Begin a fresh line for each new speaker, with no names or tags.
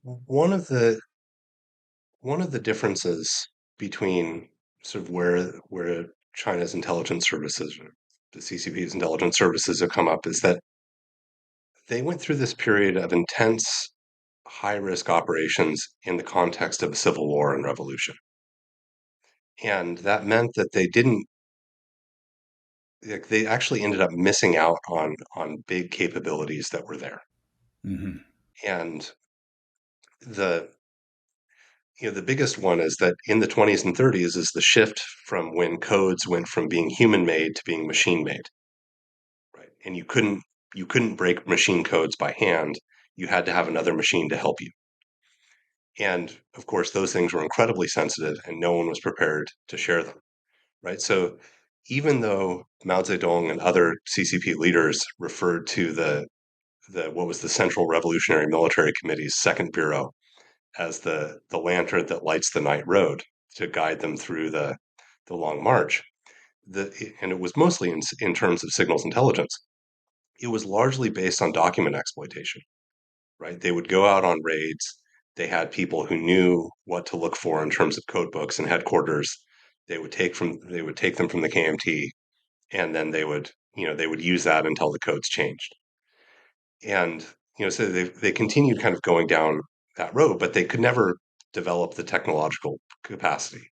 One of the one of the differences between sort of where China's intelligence services, or the CCP's intelligence services have come up is that they went through this period of intense high risk operations in the context of a civil war and revolution. And that meant that they didn't like, they actually ended up missing out on big capabilities that were there.
Hmm.
And the the biggest one is that in the 20s and 30s is the shift from when codes went from being human made to being machine made, right? And you couldn't break machine codes by hand. You had to have another machine to help you. And of course, those things were incredibly sensitive, and no one was prepared to share them, right? So even though Mao Zedong and other CCP leaders referred to the what was the Central Revolutionary Military Committee's second bureau as the lantern that lights the night road to guide them through the long march. And it was mostly in terms of signals intelligence. It was largely based on document exploitation, right? They would go out on raids. They had people who knew what to look for in terms of code books and headquarters. They would take them from the KMT, and then they would use that until the codes changed. And so they continued kind of going down that road, but they could never develop the technological capacity.